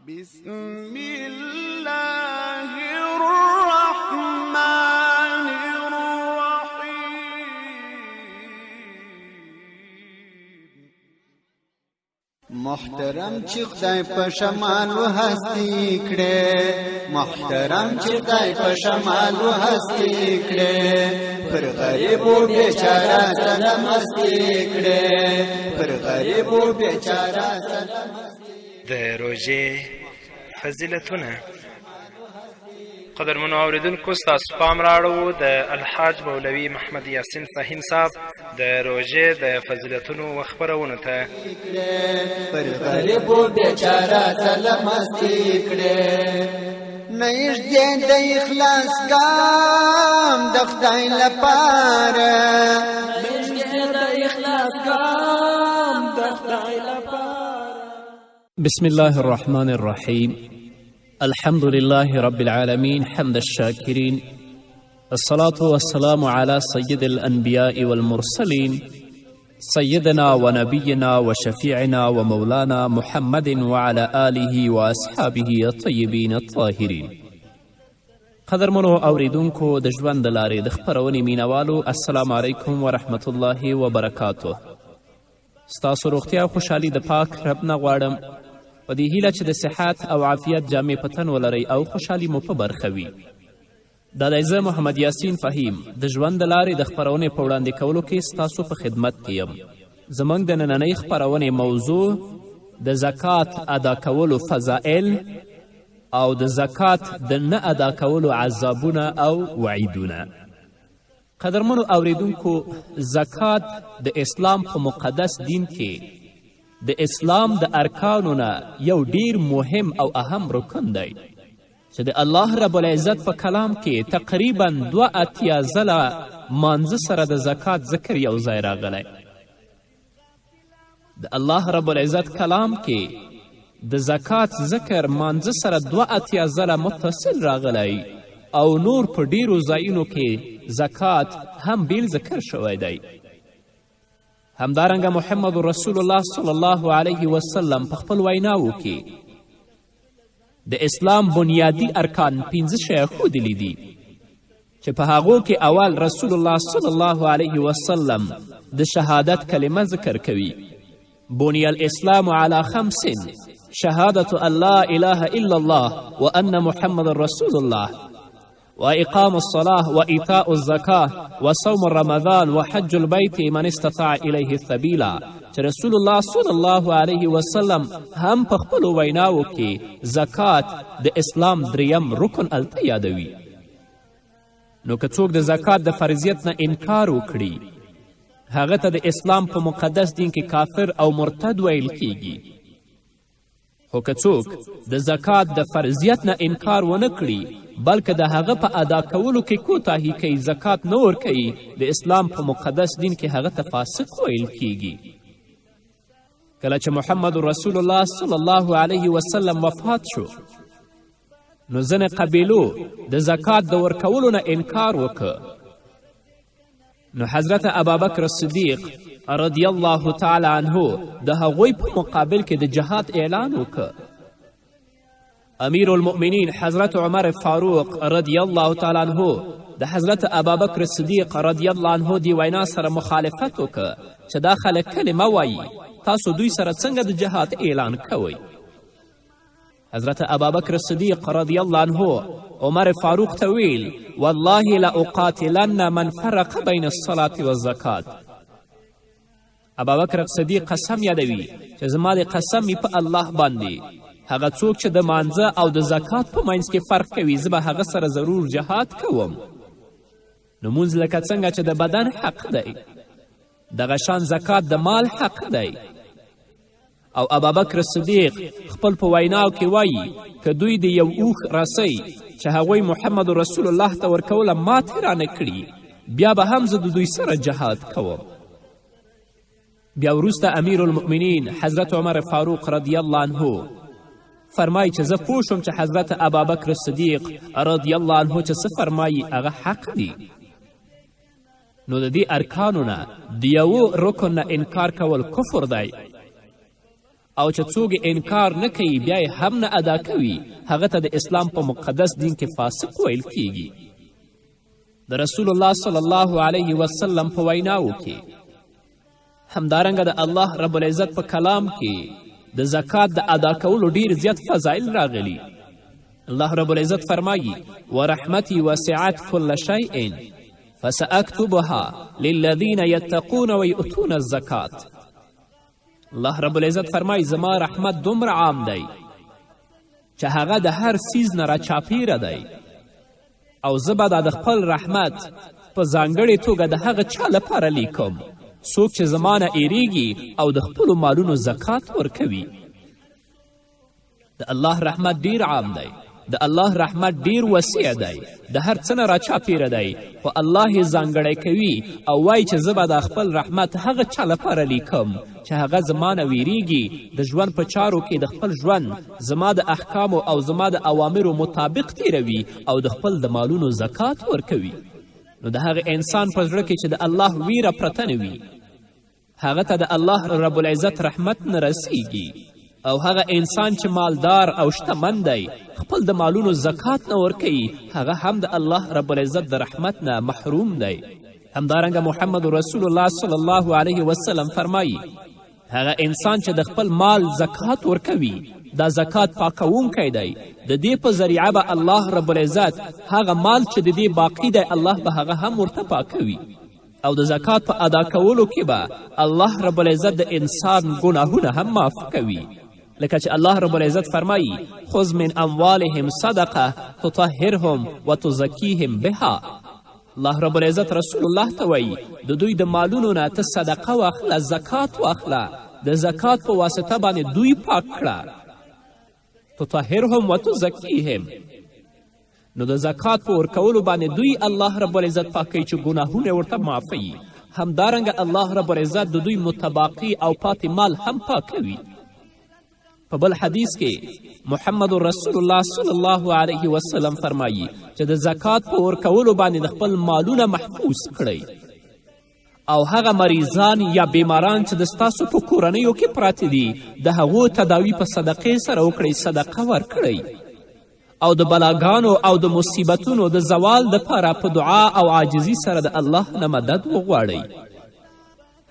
بسم الله الرحمن الرحیم. محترم چې خدای په شمالو هستی کړي، محترم چې خدای په شمالو هستی کړي، پر غریبو بیچاره سلام هستی کړي، پر غریبو بیچاره سلام. د روژې فضیلتونه. قدرمنو اوریدونکو، ستاسو پام راوړو د الحاج مولوي محمد یاسین فهیم صاحب د روژې د فضیلتونو خپرونو ته. پر غریبو بیچاره سلام هستی کړي، نږدې د اخلاص کام د خدای لپاره، نږدې د اخلاص کام د خدای لپاره. بسم الله الرحمن الرحيم. الحمد لله رب العالمين حمد الشاكرين، الصلاة والسلام على سيد الأنبياء والمرسلين سيدنا ونبينا وشفيعنا ومولانا محمد وعلى آله وأصحابه الطيبين الطاهرين. قدرمنو اوریدونکو د ژوند د لارې د خپرونې مینوالو، السلام علیکم ورحمة الله وبرکاته. ستاسو روغتیا او خوشحالي د پاک رب نه غواړم، په دې هیله چې د صحت او عافیت جامې په تن ولرئ او خوشحالي مو په برخه وي. دا دی زه محمد یاسین فهیم د ژوند د لارې د خپرونې په وړاندې کولو کې ستاسو په خدمت کې یم. زموږ د نننۍ خپرونې موضوع د زکات ادا کولو فضائل او د زکات د نه ادا کولو عذابونه او وعیدونه. قدرمنو اوریدونکو، زکات د اسلام په مقدس دین کې د اسلام د ارکانو نه یو ډیر مهم او اهم رکن دی چې د الله رب العزت په کلام کې تقریبا 82 ځله مانځه سره د زکات ذکر یو ځای راغلی. د الله رب العزت کلام کې د زکات ذکر مانځه سره 82 ځله متصل راغلی او نور په ډیرو ځایونو کې زکات هم بیل ذکر شوی دی. همدارنګه محمد رسول الله صلی الله علیه وسلم په خپل ویناوو کې د اسلام بنیادی ارکان 15 شیه ښودلي دي چې په هغو کې اول رسول الله صلی الله علیه وسلم د شهادت کلمه ذکر کوي. بنی الاسلام علی 5: شهادة ان لا اله الا الله وان محمد رسول الله وإقام الصلاة وإيتاء الزكاة وصوم رمضان وحج البيت من استطاع إليه السبيلا. چې رسول الله صلی الله علیه وسلم هم په خپلو ویناوو کې زکات د اسلام دریم رکن الته یادوي. نو که څوک د زکات د فرضیت نه انکار وکړي، هغه ته د اسلام په مقدس دین کې کافر او مرتد ویل کیږي. خو که څوک د زکات د فرضیت نه انکار ونه کړي بلکې د هغه په ادا کولو کې کوتاهي کوي، زکات نه ورکوي، د اسلام په مقدس دین کې هغه ته فاسق ویل کیږي. کله چې محمد رسول الله صلی الله علیه وسلم وفات شو، نو ځینې قبیلو د زکات د ورکولو نه انکار وکړ. نو حضرت ابابکر صدیق رضی الله تعالی عنه د هغوی په مقابل کې د جهاد اعلان وکړ. امیر المؤمنین حضرت عمر فاروق رضی الله تعالی عنه د حضرت ابابکر صدیق رضی الله عنه دی وینا سره مخالفت وکړ چې دا خلک کلمه وایي، تاسو دوی سره څنګه د جهاد اعلان کوئ؟ حضرت ابابکر صدیق رضی الله عنه عمر فاروق ته ویل: والله لاقاتلن من فرق بین الصلاة والزکات. ابابکر صدیق قسم یادوي چې زما د قسم می په الله باندې هغه څوک چې د مانځه او د زکات په منځ کې فرق کوي، زه به هغه سره ضرور جهاد کوم. نو مونځ لکه څنګه چې د بدن حق دی، دغه شان زکات د مال حق دی. او ابابکر صدیق خپل په ویناو کې وایي که دوی د یو اوښ رسۍ چې هغوی محمد رسول الله ته ورکوله ماتې رانه کړي، بیا به هم زه د دوی سره جهاد کوم. بیا وروسته امیر المؤمنین حضرت عمر فاروق رضی الله عنه فرمایي چې زه پوه شوم چې حضرت ابابکر صدیق رضی الله عنه چې څه فرمایي هغه حق دی. نو د دې ارکانو نه د یوه رکن نه انکار کول کفر دی او چې څوک انکار نه کوي بیا یې هم نه ادا کوي هغه ته د اسلام په مقدس دین کې فاسق ویل کیږي. د رسول الله صلی الله علیه وسلم په ویناو کې همدارنګه د الله رب العزت په کلام کې د زکات د ادا کولو ډیر زیات فضایل راغلي. الله رب العزت فرمایي ورحمتي وسعت كل شيء فسأكتبها للذين يتقون ويؤتون الزکات. الله رب العزت فرمایي زما رحمت دومره عام دی چې هغه د هر څیز نه راچاپیره دی او زه به د خپل رحمت په ځانګړې توګه د هغه چا لپاره لیکم څوک چې زما نه ایریږي او د خپلو مالونو زکات ورکوي. د الله رحمت ډیر عام دی، د الله رحمت ډیر وسیع دی، د هر څه نه راچاپیره دی، خو الله یې ځانګړی کوي او وایي چې زه به د خپل رحمت هغه چا لپاره لیکم چې هغه زما نه ویریږي، د ژوند په چارو کې د خپل ژوند زما د احکامو او زما د اوامرو مطابق تیروي او د خپل د مالونو زکات ورکوي. نو د هغه انسان په زړه کې چې د الله ویره پرته نه وي هغه ته د الله رب العزت رحمت نه رسیږي. او هغه انسان چې مالدار او شتمن دی خپل د مالونو زکات نه ورکوي هغه هم د الله رب العزت د رحمت نه محروم دی. همدارنګه محمد رسول الله صلی الله علیه وسلم فرمایي هغه انسان چې د خپل مال زکات ورکوي دا زکات پاکوونکی دی، د دې په ذریعه به الله رب العزت هغه مال چې د دې باقی دی الله به هغه هم ورته پاکوي او د زکات په ادا کولو کې به الله رب العزت د انسان ګناهونه هم معاف کوي. لکه چې الله رب العزت فرمایي خذ من اموالهم صدقه تطهرهم وتزکیهم بها. الله رب العزت رسول الله ته وایي د دوی د مالونو نه ته صدقه واخله، زکات واخله، د زکات په واسطه باندې دوی پاک کړه. تطهرهم وتزکیهم، نو د زکات په ورکولو باندې دوی الله رب العزت پاکوي چې ګناهونه ورته معافوي. همدارنګه الله رب العزت د دوی متباقي او پاتې مال هم پاکوي. په بل حدیث کې محمد رسول الله صلی الله علیه وسلم فرمایي چې د زکات په ورکولو باندې د خپل مالونه محفوظ کړئ او هغه مریضان یا بیماران چې د ستاسو په کورنیو کې پراته دي د هغو تداوی په صدقې سره وکړئ، صدقه ورکړئ او د بلاګانو او د مصیبتونو د زوال دپاره په دعا او عاجزي سره د الله نه مدد وغواړئ.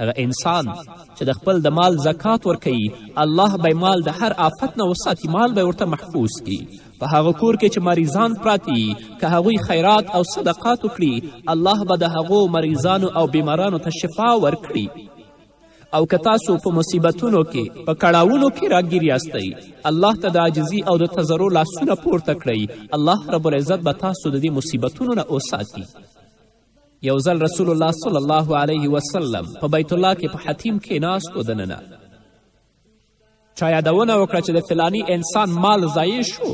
هغه انسان چې د خپل د مال زکات ورکوي الله به مال د هر آفت نه وساتي، مال به ورته محفوظ کړي. په هغه کور کې چې مریضان پراته وي که هغوی خیرات او صدقات وکړي الله به د هغو مریضانو او بیمارانو ته شفا ورکړي. او که تاسو په مصیبتونو کې په کړاوونو کې راګیر یاستئ الله ته د عاجزي او د تضرع لاسونه پورته کړئ الله رب العزت به تاسو د دې مصیبتونو نه وساتي. یو ځل رسول الله صلی الله علیه وسلم په بیت الله کې په حتیم کښېناستو دننه چا یادونه وکړه چې د فلانی انسان مال ضایع شو،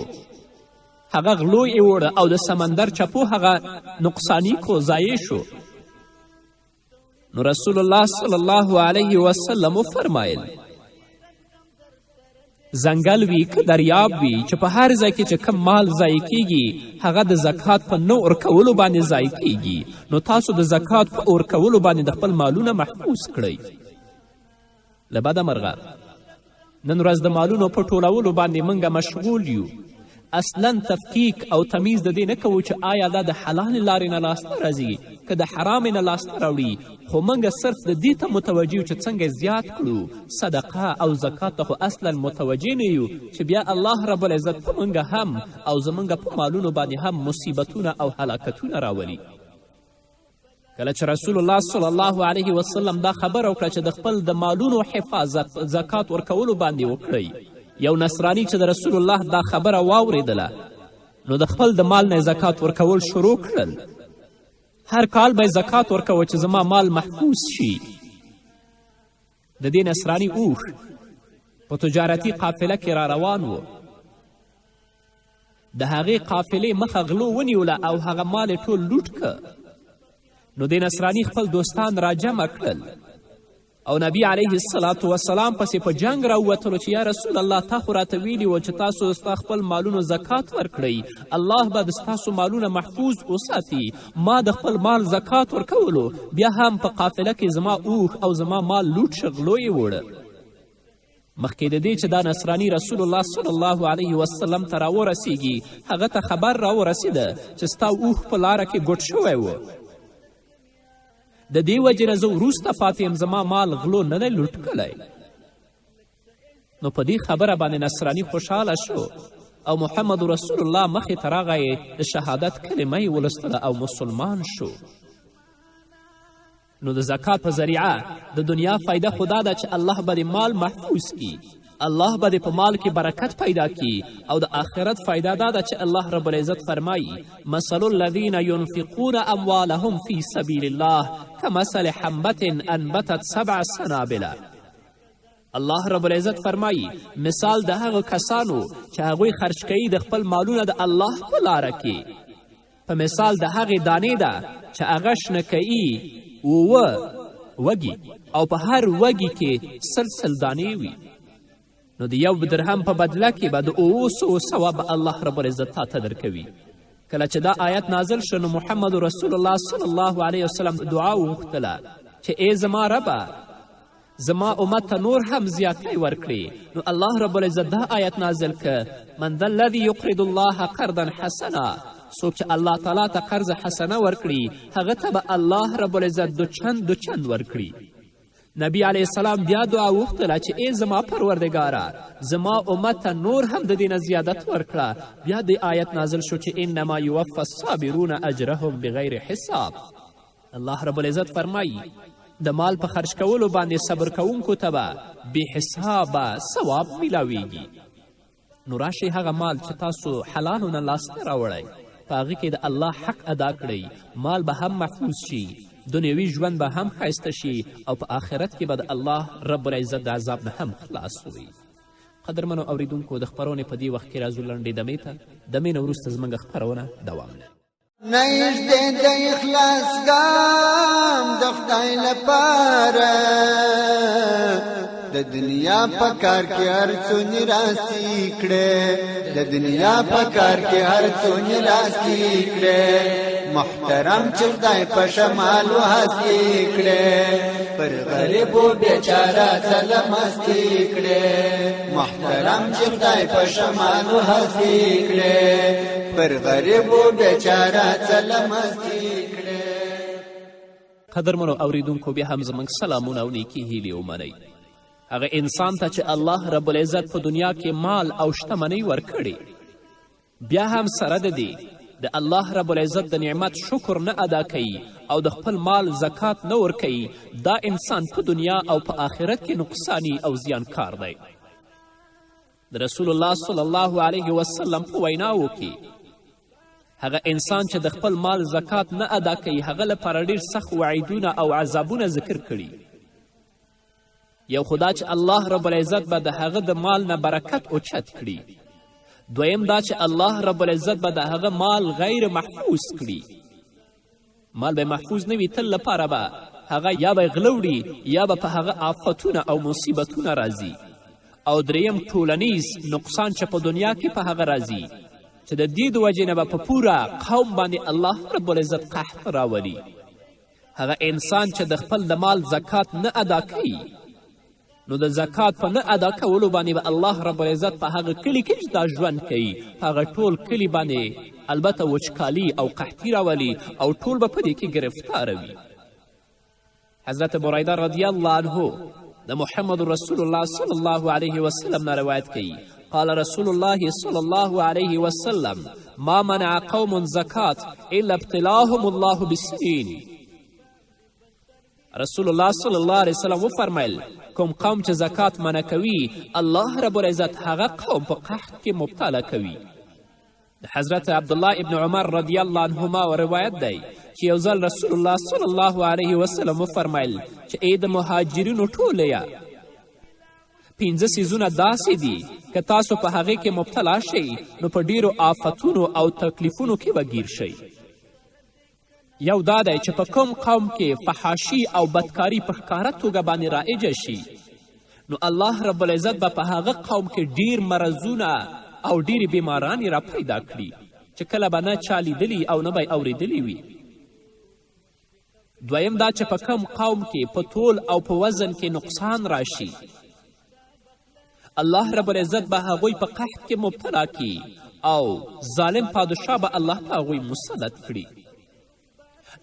هغه غلو یې وړه او د سمندر چپو هغه نقصانی کو ضایع شو. نو رسول الله صلی الله علیه وسلم وفرمایل ځنګل وي که دریاب وي چې په هر ځای کې چې کم مال ضایع کیږي هغه د زکات په نه ورکولو باندې ضایع کیږي. نو تاسو د زکات په ورکولو باندې د خپل مالونه محفوظ کړئ. له بده مرغه نن ورځ د مالونو په ټولولو باندې موږ مشغول یو. اصلا تفکیک او تمیز د دې نه کوو چې آیا دا د حلال لارې نه لاسته راځي که د حرامې نه لاسته راوړي، خو موږ صرف د دې ته متوجه یو چې څنګه زیات کړو. صدقه او زکات ته خو اصلا متوجه نه یو چې بیا الله رب العزت په موږ هم او زموږ په مالونو باندې هم مصیبتونه او هلاکتونه راولي. کله چې رسول الله صلی الله علیه وسلم دا خبره وکړه چې د خپل د مالونو حفاظت زکات ورکولو باندې وکړئ، یو نصرانی چې د رسول الله دا خبره واورېدله نو د خپل د مال نه زکات ورکول شروع کړل. هر کال به زکات ورکوه چې زما مال محفوظ شي. د دې نصرانی اوښ په تجارتي قافله کې را روان و، د هغې قافلې مخه غلو ونیوله او هغه مال یې ټول لوټ که. نو د نصرانی خپل دوستان را جمع کړل او نبی علیه السلام پسې په جنگ راووتلو چې یا رسول الله تا خو راته ویلي و چې تاسو ستا خپل مالونو زکات ورکړئ، الله به د ستاسو مالونه محفوظ وساتي. ما د خپل مال زکات ورکولو بیا هم په قافله کې زما اوښ او زما مال لوټ شه، غلو یې وړه. مخکې د دې چې دا نصراني رسول الله صلی الله علیه وسلم ته راورسیږي هغه ته خبر راورسېده چې ستا اوښ په لاره کې ګوټ شوی و. د دې وجې نه زه وروسته پاتې یم، زما مال غلو نه دی لوټ کړی. نو په دې خبره باندې نصراني خوشحاله شو او محمد رسول الله مخې ته راغی، د شهادت کلمه یې ولستله او مسلمان شو. نو د زکات په ذریعه د دنیا فایده خو دا ده چې الله به د مال محفوظ کی، الله به د په مال کې برکت پیدا کی، او د آخرت فایده دا ده چې الله رب العزت فرمایي مثل الذین ینفقون اموالهم فی سبیل الله کمثل حبة انبتت 7 سنابل. الله رب العزت فرمایي مثال د هغو کسانو چې هغوی خرج کوي د خپل مالونه د الله په لاره کې په مثال د هغې دانې ده چې هغه شنه کوي 9 وږي او په هر وږي کې 100 دانې وي. نو د 1 درهم په بدله کې به د 900 ثواب الله رب العزت تا ته درکوي. کله چې دا آیت نازل شو نو محمد رسول الله صلی الله علیه وسلم دعا وغوښتله چې ای زما ربه زما امت ته نور هم زیاتی ورکړي. نو الله رب العزت دا آیت نازل که من ذا الذي یقرض الله قرضا حسنا، څوک چې الله تعالی ته قرض حسنه ورکړي هغه ته به الله رب العزت دو چند ورکړي. نبی علیه السلام بیا دعا وغوښتله چې ای زما پروردګاره زما امت ته نور هم د دې نه زیادت ورکړه. بیا د آیت نازل شو چې انما یوفى الصابرون اجرهم بغیر حساب. الله رب العزت فرمایي د مال په خرج کولو باندې صبر کوونکو ته به بې حسابه ثواب میلاویږي. نو راشئ هغه مال چې تاسو حلالو نه لاسته راوړئ په هغې کې د الله حق ادا کړئ، مال به هم محفوظ شي، دنیوي ژوند به هم ښایسته شي او په آخرت کې به د الله رب العزت د عذاب نه هم خلاص وي. قدرمنو اوریدونکو د خپرونې په دې وخت کې راځو لنډې دمې ته. دمې نه وروسته زموږ خپرونه دوام لري. نږدې د اخلاص ګام د خدای لپاره د دنیا په کار کې هر څو راسي کړې، د دنیا په کار کې هر څو راسي کړې، محترم چې خدای په شمال هستی کړې، پر غریبو بیچاره سلامستی کړې، محترم چې خدای په شمال هستی کړې، پر غریبو بیچاره سلامستی کړې. قدرمنو اوریدونکو بیا هم زموږ سلامونه او نیکې هیلې ومنئ. هغه انسان ته چې الله رب العزت په دنیا کې مال او شتمنۍ ورکړي بیا هم سره د دې د الله رب العزت د نعمت شکر نه ادا کوي او د خپل مال زکات نه ورکوي، دا انسان په دنیا او په آخرت کې نقصانی او زیانکار دی. د رسول الله صلی الله علیه وسلم په ویناوو کې هغه انسان چې د خپل مال زکات نه ادا کوي هغه لپاره ډېر سخت وعیدونه او عذابونه ذکر کړي. یو خدا چې الله رب العزت به د هغه د مال نه برکت اوچت کړي، دویم دا چې الله رب العزت به د هغه مال غیر محفوظ کړي. مال به محفوظ نه وي، تل لپاره به هغه یا به غله وړي یا به په هغه آفتونه او مصیبتونه راځي. او دریم ټولنیز نقصان چې په دنیا کې په هغه راځي چې د دې د وجې نه به په پوره قوم باندې الله رب العزت قحط راولي. هغه انسان چې د خپل د مال زکات نه ادا کوي نو د زکات په نه ادا کولو باندې به الله رب العزت په هغه کلي کې چې دا ژوند کوي په هغه ټول کلي باندې البته وچکالي او قحطي راولي او ټول به په دې کې ګرفتاره وي. حضرت بریده رضی الله عنه د محمد رسول الله صلی الله علیه وسلم نه روایت کوي قال رسول الله صلی الله علیه وسلم ما منع قوم زکات الا ابتلاهم الله بالسنین. رسول الله صلی الله علیه وسلم وفرمیل کوم قوم چې زکات منع کوي الله رب العزت هغه قوم په قحط کې مبتلا کوي. د حضرت عبدالله ابن عمر رضی الله عنهما روایت دی چې یو ځل رسول الله صلی الله علیه وسلم وفرمیل چې ای د مهاجرینو ټولیه 5 څیزونه داسې دي که تاسو په هغې کې مبتلا شئ نو په ډیرو آفتونو او تکلیفونو کې به ګیر شئ. یو دا دی چې په کوم قوم کې فحاشي او بدکاري په ښکاره توګه باندې رایجه شي نو الله رب العزت به په هغه قوم کې ډیر مرضونه او ډیرې بیمارانې را پیدا کړي چې کله به نه چا لیدلي او نه به یې اورېدلي وي. دویم دا چې په کوم قوم کې په طول او په وزن کې نقصان راشي الله رب العزت به هغوی په قحط کې مبتلا کی او ظالم پادشاه به الله په هغوی مسلط کړي.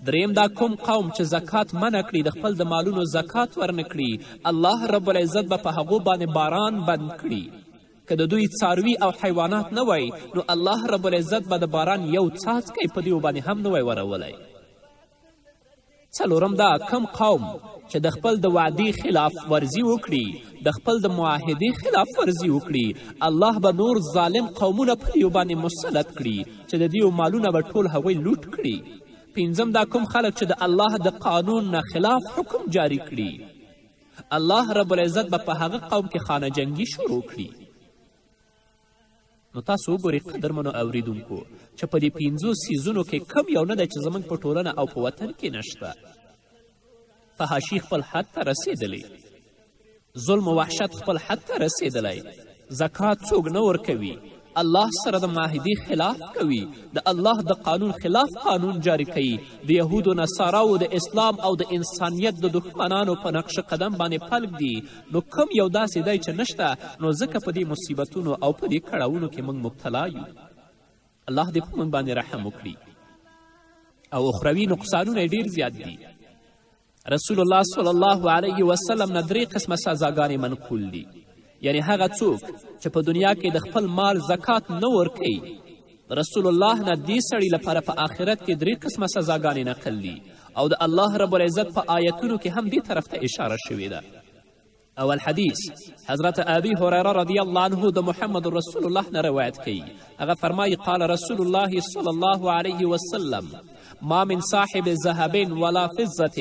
دریم دا کوم قوم چې زکات منع کړي د خپل د مالونو زکات ورنه کړي الله رب العزت به په هغو باندې باران بند کړي. که د دوی څاروي او حیوانات نه وی نو الله رب العزت به د باران یو څاڅکی په دیو باندې هم نه وی ورولی. څلورم دا کم قوم چې د خپل د وعدې خلاف ورزي وکړي د خپل د معاهدې خلاف ورزي وکړي الله به نور ظالم قومونه په دیو باندې مسلط کړي چې د دیو مالونه به ټول هغوی لوټ کړي. پنځم دا کوم خلک چې د الله د قانون نه خلاف حکم جاری کړي الله رب العزت به په هغه قوم کې خانه جنګي شروع کړي. نو تاسو وګورئ قدرمنو اوریدونکو چې په دې 5 سیزونو کې کم یو نه دی چې زموږ په ټولنه او په وطن کې نشته. فحاشي خپل حد ته رسېدلی، ظلم و وحشت خپل حد ته رسېدلی، زکات څوک نه ورکوي، الله سره د معاهدې خلاف کوي، د الله د قانون خلاف قانون جاری کوي، د یهودو نصاراو د اسلام او د انسانیت د دښمنانو په نقش قدم باندې پلک دي. نو کم یو داسې دی چې نشته نو ځکه په دې مصیبتونو او په دې کړاوونو کې موږ مبتلا یو. الله دې په موږ باندې رحم وکړي. او اخروي نقصانونه یې ډېر زیات دي. رسول الله صلی الله علیه وسلم نه 3 قسمه سزاګانې منقول دي. یعنی هغه څوک چې په دنیا کې د خپل مال زکات نه ورکوي رسول الله نه دې سړي لپاره په آخرت کې 3 قسمه سزاګانې نقل دي او د الله رب العزت په آیتونو کې هم دې طرف ته اشاره شوې ده. اول حدیث حضرت ابي هريره رضی الله عنه د محمد رسول الله نه روایت کوي. هغه فرمایي قال رسول الله صلی الله علیه وسلم ما من صاحب ذهب ولا فضة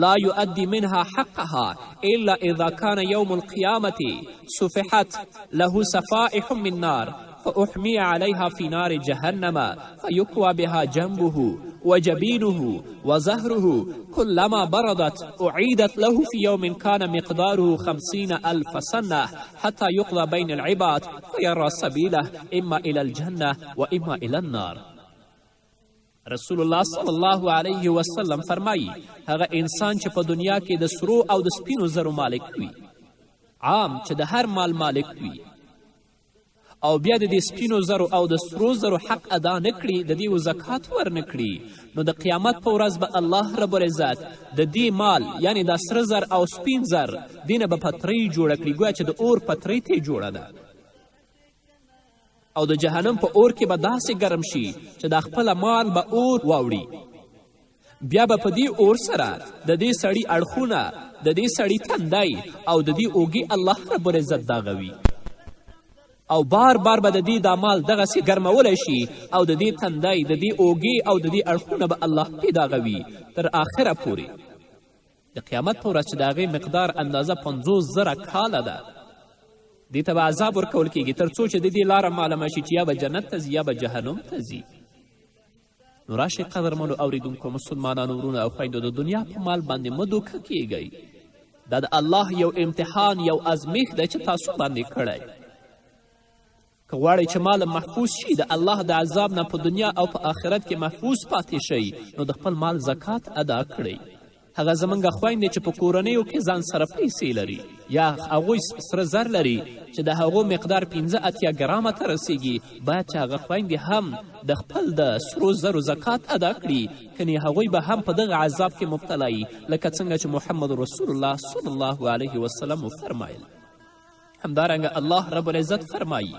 لا يؤدي منها حقها إلا إذا كان يوم القيامة سفحت له سفائح من نار فأحمي عليها في نار جهنم فيكوى بها جنبه وجبينه وزهره كلما بردت أعيدت له في يوم كان مقداره 50,000 سنة حتى يقضى بين العباد فيرى سبيله إما إلى الجنة وإما إلى النار. رسول الله صلی الله علیه وسلم فرمایی هغه انسان چې په دنیا کې د سرو او د سپینو زرو مالک وي، عام چې د هر مال مالک وي او بیا د دې سپینو زرو او د سرو زرو حق ادا نه کړي، د دې زکات ورنه کړي، نو د قیامت په ورځ به الله رب العزت د دې مال یعنی د سره زر او سپین زر دې نه به پترۍ جوړه کړي ګویا چې د اور پترۍ ته جوړه ده او د جهنم په اور کې به داسې ګرم شي چې د خپله مال به اور واوړي. بیا به په دې اور سره د دې سړي اړخونه، د دې سړي تندی او د دې اوږې الله رب العزت داغوي او بار بار به د دې دا مال دغسې ګرمولی شي او د دې تندی، د دې اوږې او د دې اړخونه به الله پې داغوي تر آخره پورې. د قیامت په ورځ چې د هغې مقدار اندازه 50,000 کاله ده دې ته به عذاب ورکول کیږي تر څو چې د دې لاره معلومه شي چې یا به جنت ته ځي یا به جهنم ته ځي. نو راشئ قدرمنو اوریدونکو مسلمانانو ورونو او خویندو د دنیا په مال باندې مه دوکه کیږئ. دا د الله یو امتحان یو ازمیښت دی چې تاسو باندې کړی. که غواړئ چې مال محفوظ شي د الله د عذاب نه په دنیا او په آخرت کې محفوظ پاتې شئ نو د خپل مال زکات ادا کړئ. هغه زموږ خویندې چې په کورنیو کې ځان سره پیسې لري یا هغوی سره زر لري چې د هغو مقدار 85 ګرامه ته رسیږي باید چې هغه خویندې هم د خپل د سرو زرو زکات ادا کړي، کنې هغوی به هم په دغه عذاب کې مبتلا یي لکه څنګه چې محمد رسول الله صلی الله علیه وسلم وفرمایل. همدارنګه الله رب العزت فرمایي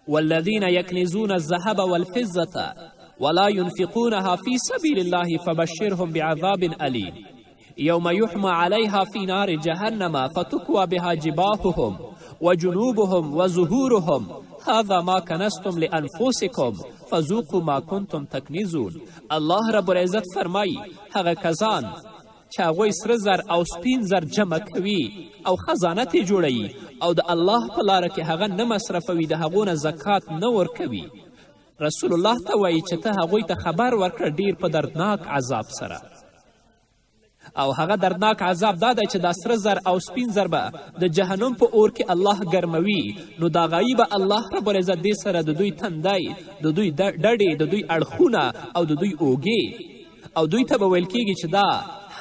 والذین یکنزون الذهب والفضة ولا ينفقونها في سبيل الله فبشرهم بعذاب أليم يوم يحمى عليها في نار جهنم فتكوى بها جباههم وجنوبهم وظهورهم هذا ما كنزتم لأنفسكم فذوقوا ما كنتم تكنزون. الله رب العزت فرمایی هغه کسان چې هغوی سره زر او سپین زر جمع کوي او خزانه ترې جوړوي او د الله په لاره کې هغه نه مصرفوي، د هغو نه زکات نه ورکوي، رسول الله ته وایي چې ته هغوی ته خبر ورکړه ډیر په دردناک عذاب سره. او هغه دردناک عذاب دا دی چې دا سره زر او سپین زر به د جهنم په اور کې الله ګرموي، نو دا غایي به الله رب العزت دې سره د دوی تندی، د دوی ډډې، د دوی اړخونه او د دوی اوږې او دوی ته به ویل کیږي چې دا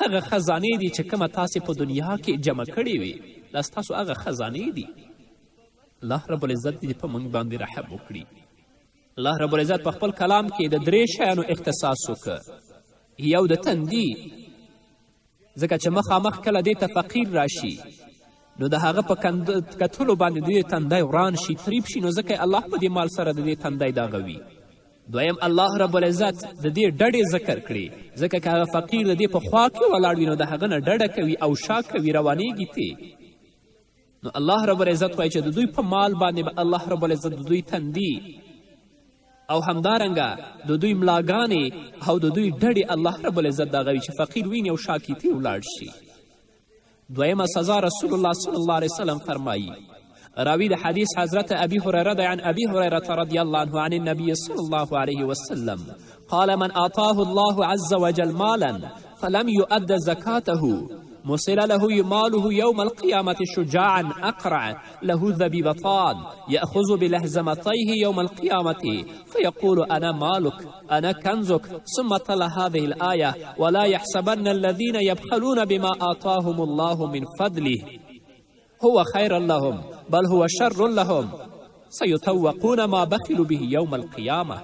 هغه خزانې دي چې کومه تاسې په دنیا کې جمع کړې وي، دا ستاسو هغه خزانې دي. الله رب العزت دې په موږ باندې رحم وکړي. الله رب العزت په خپل کلام کې د 3 شیانو اختصاص وکړه. یو د تندي، ځکه چې مخامخ کله دې ته فقیر راشي نو د هغه په کتلو باندې د دې تندی وران شي، تریب شي، نو ځکه الله په دې مال سره د دې تندی داغوي. دویم الله رب العزت د دې ډډې ذکر کړي، ځکه که هغه فقیر د دې په خوا کې ولاړ وي نو د هغه نه ډډه کوي او شا کوي، روانیږي تې. نو الله رب العزت وایي چې د دوی په مال باندې به الله رب العزت د دوی تندي او همدارنګه د دوی ملاګانې او د دوی ډډې الله رب العزت داغوي چې فقیر ویني او شا کې تې ولاړ شي. دویمه سزا رسول الله صلی الله علیه وسلم فرمایی. راوی د حدیث حضرت ابي هريره دی عن ابي هريره رضي الله عنه عن النبي صلى الله عليه وسلم قال من اعطاه الله عز وجل مالا فلم يؤد زكاته مثل له ماله يوم القيامة شجاعا أقرع له ذبيبتان يأخذ بلهزمتيه يوم القيامة فيقول أنا مالك أنا كنزك ثم تلا هذه الآية ولا يحسبن الذين يبخلون بما آتاهم الله من فضله هو خير لهم بل هو شر لهم سيطوقون ما بخلوا به يوم القيامة.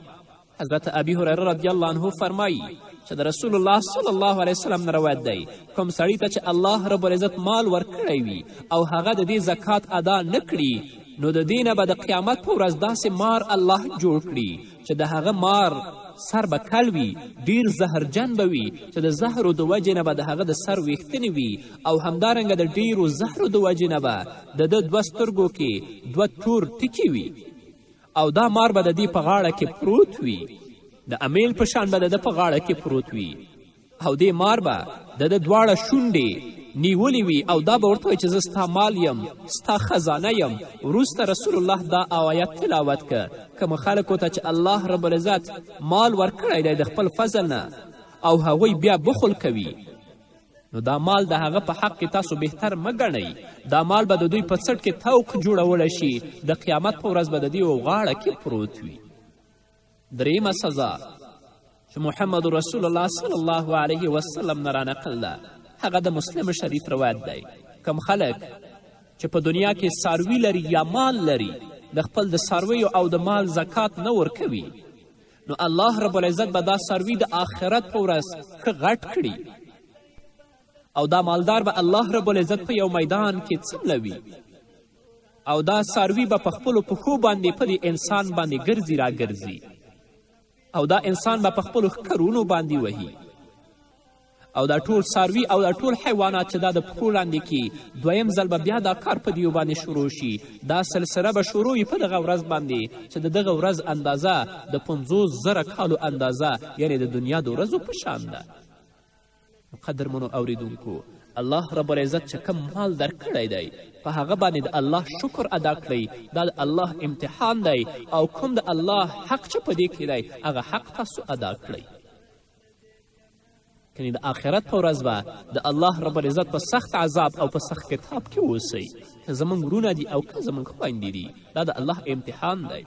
حضرت ابي هريره رضی الله عنه فرمایی چې د رسول الله صلی الله علیه وسلم نه روایت دی کوم سړي ته چې الله رب العزت مال ورکړی وي او هغه د دې زکات ادا نه کړي نو د دې نه به د قیامت په ورځ داسې مار الله جوړ کړي چې د هغه مار سر به کل وي، ډیر زهرجن به وي چې د زهرو د وجې نه به د هغه د سر ویښتنې وي او همدارنګه د ډیرو زهرو د وجې نه به د ده 2 سترګو کې 2 تور ټکي وي او دا مار به د دې په غاړه کې پروت وي، د امیل په شان به د ده په غاړه کې پروت وي او دې مار به د ده 2 شونډې نیولې وي او دا به ورته وایي چې زه ستا مال یم، ستا خزانه یم. وروسته رسول الله دا آیت تلاوت که کوم خلکو ته چې الله رب العزت مال ورکړی دی د خپل فضل نه او هغوی بیا بخل کوي نو دا مال د هغه په حق کې تاسو بهتر مه ګڼئ. دا مال به د دوی په څټ کې توق جوړولی شي، د قیامت په ورځ به د دې غاړه کې پروت وي. دریمه سزا چې محمد رسول الله صلی الله علیه وسلم نه رانقل ده هغه د مسلم شریف روایت دی. کم خلک چې په دنیا کې څاروي لري یا مال لري د خپل د څارویو او د مال زکات نه ورکوي نو الله رب العزت به دا څاروي د آخرت په ورځ ښه غټ کړي او دا مالدار به الله رب العزت په یو میدان کې څملوي او دا څاروي به په خپلو پښو باندې په دې انسان باندې ګرځي راګرځي او دا انسان به په خپلو ښکرونو باندې وهي او دا ټول څاروي او دا ټول حیوانات چې دا د پښو لاندې کې دویم ځل به بیا دا کار په دیو باندې شروع شي. دا سلسله به شروع وي په دغه ورځ باندې چې د دغه ورځ اندازه د 50,000 کالو اندازه یعنې د دنیا د ورځو په شان ده. قدرمنو اوریدونکو الله رب العزت چې کم مال درکړی دی په هغه باندې د الله شکر ادا کړئ، دا د الله امتحان دی او کوم د الله حق چې په دې کې دی هغه حق تاسو ادا کړئ. کنې د آخرت په ورځ به د الله رب العزت په سخت عذاب او په سخت کتاب کې اوسئ که زموږ ورونه دي او که زموږ خویندې دي، دا د الله امتحان دی.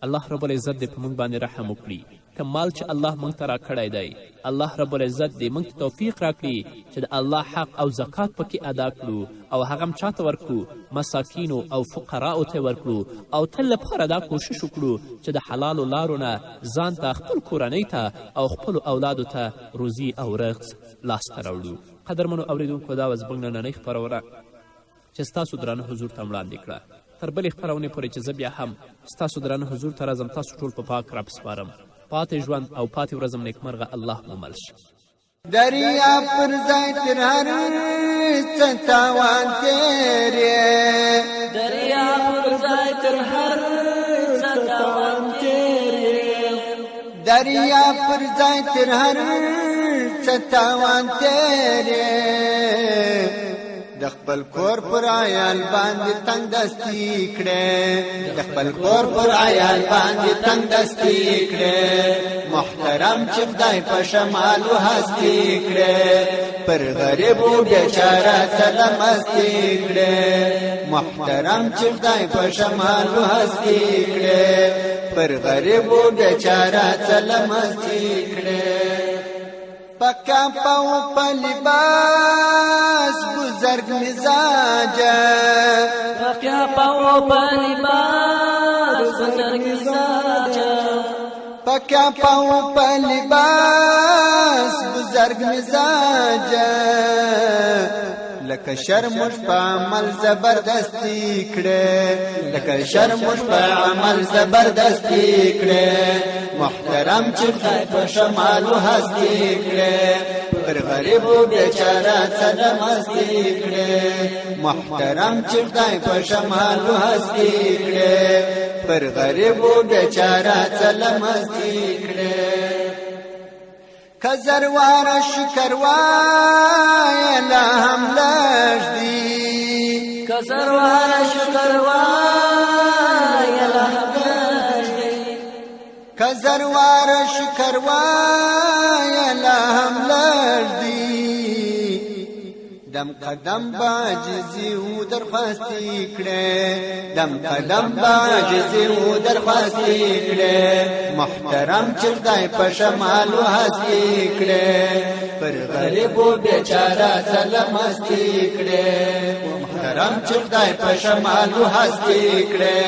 الله رب العزت دې په موږ باندې رحم وکړي. که مال چې الله موږ ته راکړی دی الله رب العزت دې موږ ته توفیق راکړي چې د الله حق او زکات پکې ادا کړو او هغه هم چاته ورکړو؟ مساکینو او فقراو ته ورکړو او تل لپاره دا کوشش وکړو چې د حلالو لارو نه ځان ته خپل کورنۍ ته او خپلو اولادو ته روزي او رزق لاسته راوړو. قدرمنو اوریدونکو دا وه زموږ نننۍ خپرونه چې ستاسو درانه حضور ته وړاندې کړه. تر بلې خپرونې پورې چې زه بیا هم ستاسو درانه حضور ته راځم تاسو ټول په پاک رب سپارم. پاتې ژوند او پاتې ورځم نیکمرغه الله مو مل شي. دریا پر ځای تر هر څه تاوان تیرې دریا پر ځای تر هر څه تاوان تیرې دریا پر ځای تر هر څه تاوان تیرې د خپل کور پر عیال باندې تنگ دستی کړې د خپل کور پر عیال باندې تنگ دستی کړې محترم چې خدای په شمال هستی کړې پر غریب او بیچاره سلامستی کړې محترم چې خدای په شمال هستی کړې پر غریب او بیچاره سلامستی کړې پکا پاو پلباس بزرگ مزاجا پکا پاو پلباس بزرگ مزاجا پکا پاو پلباس بزرگ مزاجا لکه شرمش په عمل زبردستی کړه لکه شرمش په عمل زبردستی کړه محترم چې خدای په شمالو هستی کړه پر غریبو بیچاره سلامستی کړه محترم چې خدای په شمالو هستی کړه پر غریبو بیچاره سلامستی کړه کزروار شکروای لا هم لجدی کزروار شکروای لا هم لجدی کزروار شکروای لا هم لجدی دم قدم باجزی و درخواستی کړه دم قدم باجزی و درخواستی کړه محترم چې خدای په شمالو هستی کړه پر غریبو بیچاره سلامستی کړه محترم چې خدای په شمالو هستی کړه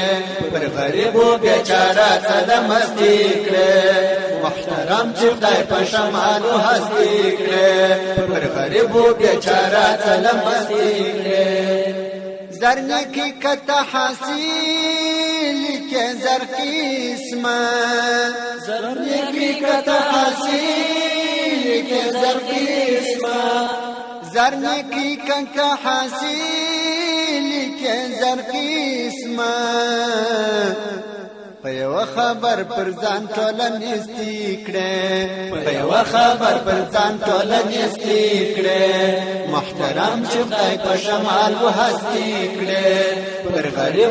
پر غریبو بیچاره سلامستی کړه محترم چې خدای په شمالو هستی کړه پر غریبو بیچاره سلامستی کړه زرنه کی کته حاصل کې زر قسمه زرنه کی کته حاصل کې زر قسمه زرنه کی کته حاصل کې زر قسمه په یو خبر پر ځان ټوله نستی کړه په یو خبر پر ځان ټوله نستی کړه محترم چې خدای په شمال و هستی کړه پر غریب